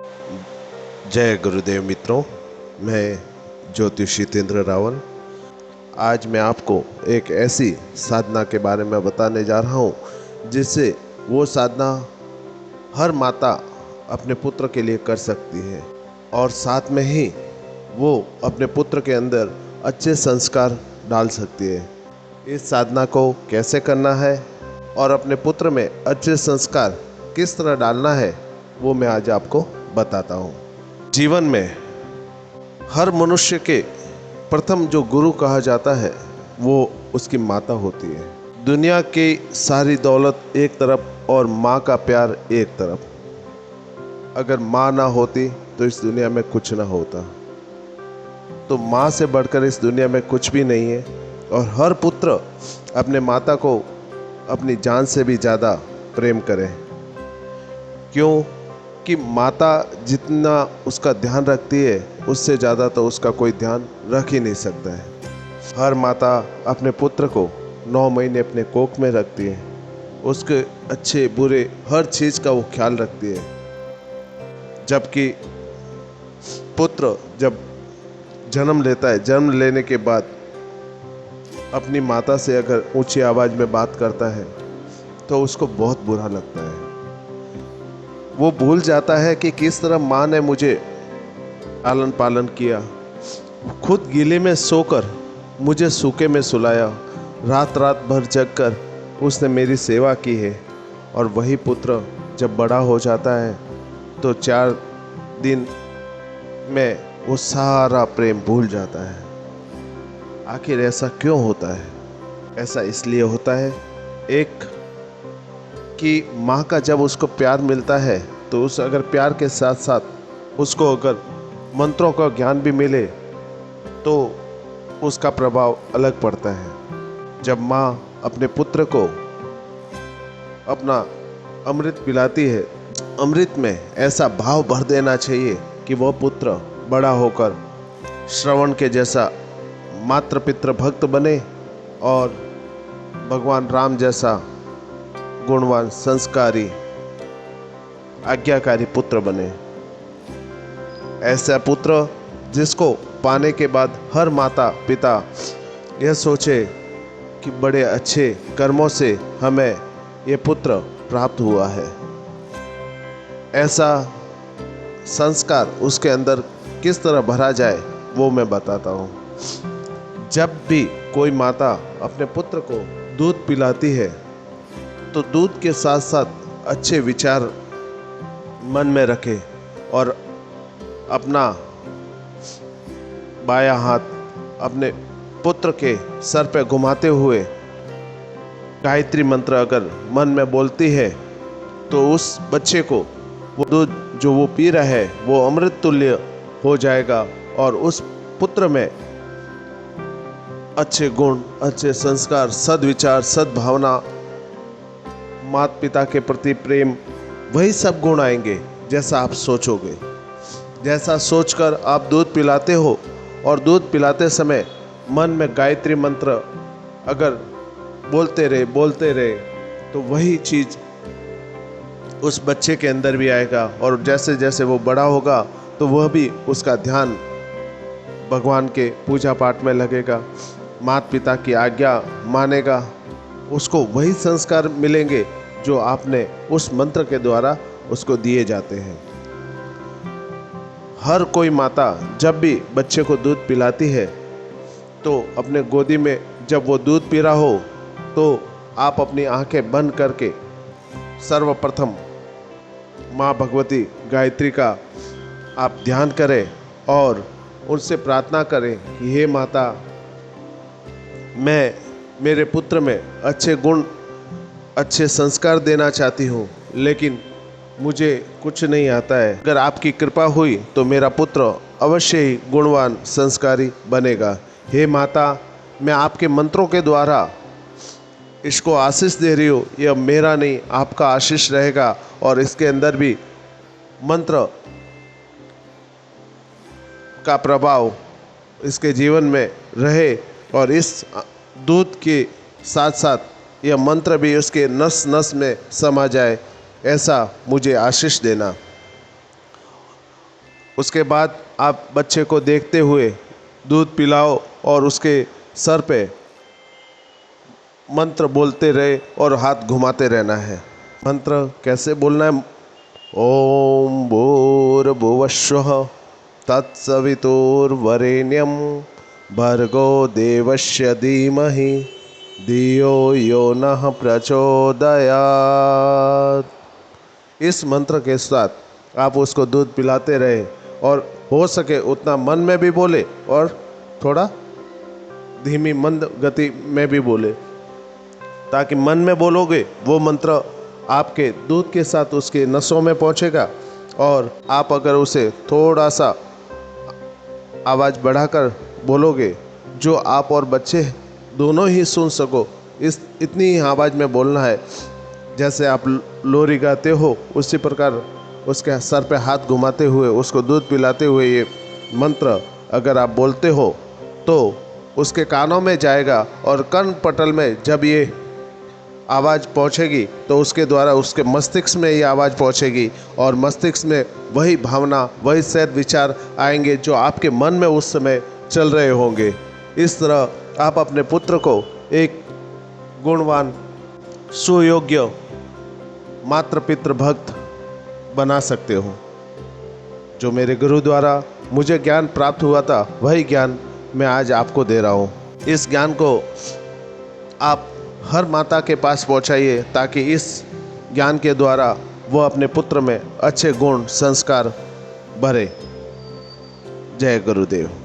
जय गुरुदेव मित्रों, मैं ज्योतिष जितेंद्र रावल। आज मैं आपको एक ऐसी साधना के बारे में बताने जा रहा हूँ जिससे वो साधना हर माता अपने पुत्र के लिए कर सकती है और साथ में ही वो अपने पुत्र के अंदर अच्छे संस्कार डाल सकती है। इस साधना को कैसे करना है और अपने पुत्र में अच्छे संस्कार किस तरह डालना है वो मैं आज आपको बताता हूँ। जीवन में हर मनुष्य के प्रथम जो गुरु कहा जाता है वो उसकी माता होती है। दुनिया की सारी दौलत एक तरफ और माँ का प्यार एक तरफ। अगर माँ ना होती तो इस दुनिया में कुछ ना होता। तो माँ से बढ़कर इस दुनिया में कुछ भी नहीं है और हर पुत्र अपने माता को अपनी जान से भी ज़्यादा प्रेम करे। क्यों कि माता जितना उसका ध्यान रखती है उससे ज़्यादा तो उसका कोई ध्यान रख ही नहीं सकता है। हर माता अपने पुत्र को 9 महीने अपने कोख में रखती है, उसके अच्छे बुरे हर चीज़ का वो ख्याल रखती है। जबकि पुत्र जब जन्म लेता है, जन्म लेने के बाद अपनी माता से अगर ऊंची आवाज़ में बात करता है तो उसको बहुत बुरा लगता है। वो भूल जाता है कि किस तरह माँ ने मुझे लालन पालन किया, खुद गीले में सोकर मुझे सूखे में सुलाया, रात रात भर जगकर उसने मेरी सेवा की है। और वही पुत्र जब बड़ा हो जाता है तो 4 दिन में वो सारा प्रेम भूल जाता है। आखिर ऐसा क्यों होता है? ऐसा इसलिए होता है, एक कि माँ का जब उसको प्यार मिलता है तो उस अगर प्यार के साथ साथ उसको अगर मंत्रों का ज्ञान भी मिले तो उसका प्रभाव अलग पड़ता है। जब माँ अपने पुत्र को अपना अमृत पिलाती है, अमृत में ऐसा भाव भर देना चाहिए कि वह पुत्र बड़ा होकर श्रवण के जैसा मातृ पितृ भक्त बने और भगवान राम जैसा गुणवान संस्कारी आज्ञाकारी पुत्र बने। ऐसा पुत्र जिसको पाने के बाद हर माता पिता यह सोचे कि बड़े अच्छे कर्मों से हमें ये पुत्र प्राप्त हुआ है। ऐसा संस्कार उसके अंदर किस तरह भरा जाए वो मैं बताता हूँ। जब भी कोई माता अपने पुत्र को दूध पिलाती है तो दूध के साथ साथ अच्छे विचार मन में रखे और अपना बायां हाथ अपने पुत्र के सर पे घुमाते हुए गायत्री मंत्र अगर मन में बोलती है तो उस बच्चे को वो दूध जो वो पी रहा है वो अमृत तुल्य हो जाएगा और उस पुत्र में अच्छे गुण, अच्छे संस्कार, सद्विचार, सद्भावना, माता पिता के प्रति प्रेम, वही सब गुण आएंगे जैसा आप सोचोगे। जैसा सोचकर आप दूध पिलाते हो और दूध पिलाते समय मन में गायत्री मंत्र अगर बोलते रहे तो वही चीज़ उस बच्चे के अंदर भी आएगा और जैसे जैसे वो बड़ा होगा तो वह भी उसका ध्यान भगवान के पूजा पाठ में लगेगा, माता पिता की आज्ञा मानेगा। उसको वही संस्कार मिलेंगे जो आपने उस मंत्र के द्वारा उसको दिए जाते हैं। हर कोई माता जब भी बच्चे को दूध पिलाती है तो अपने गोदी में जब वो दूध पी रहा हो तो आप अपनी आंखें बंद करके सर्वप्रथम माँ भगवती गायत्री का आप ध्यान करें और उनसे प्रार्थना करें कि हे माता, मैं मेरे पुत्र में अच्छे गुण, अच्छे संस्कार देना चाहती हूँ, लेकिन मुझे कुछ नहीं आता है। अगर आपकी कृपा हुई तो मेरा पुत्र अवश्य ही गुणवान संस्कारी बनेगा। हे माता, मैं आपके मंत्रों के द्वारा इसको आशीष दे रही हूँ। यह मेरा नहीं, आपका आशीष रहेगा और इसके अंदर भी मंत्र का प्रभाव इसके जीवन में रहे और इस दूध के साथ साथ यह मंत्र भी उसके नस नस में समा जाए, ऐसा मुझे आशीष देना। उसके बाद आप बच्चे को देखते हुए दूध पिलाओ और उसके सर पे मंत्र बोलते रहे और हाथ घुमाते रहना है। मंत्र कैसे बोलना है? ओम भूर्भुवस्सुः तत्सवितुर्वरेण्यं भर्गो देवस्य धीमहि धियो यो नः प्रचोदयात्। इस मंत्र के साथ आप उसको दूध पिलाते रहे और हो सके उतना मन में भी बोले और थोड़ा धीमी मंद गति में भी बोले, ताकि मन में बोलोगे वो मंत्र आपके दूध के साथ उसके नसों में पहुंचेगा और आप अगर उसे थोड़ा सा आवाज़ बढ़ाकर बोलोगे जो आप और बच्चे दोनों ही सुन सको, इतनी ही आवाज़ में बोलना है। जैसे आप लोरी गाते हो उसी प्रकार उसके सर पे हाथ घुमाते हुए उसको दूध पिलाते हुए ये मंत्र अगर आप बोलते हो तो उसके कानों में जाएगा और कर्ण पटल में जब ये आवाज़ पहुंचेगी तो उसके द्वारा उसके मस्तिष्क में ये आवाज़ पहुंचेगी और मस्तिष्क में वही भावना, वही शायद विचार आएंगे जो आपके मन में उस समय चल रहे होंगे। इस तरह आप अपने पुत्र को एक गुणवान, सुयोग्य, मातृ पितृ भक्त बना सकते हो। जो मेरे गुरु द्वारा मुझे ज्ञान प्राप्त हुआ था वही ज्ञान मैं आज आपको दे रहा हूँ। इस ज्ञान को आप हर माता के पास पहुँचाइए ताकि इस ज्ञान के द्वारा वो अपने पुत्र में अच्छे गुण संस्कार भरे। जय गुरुदेव।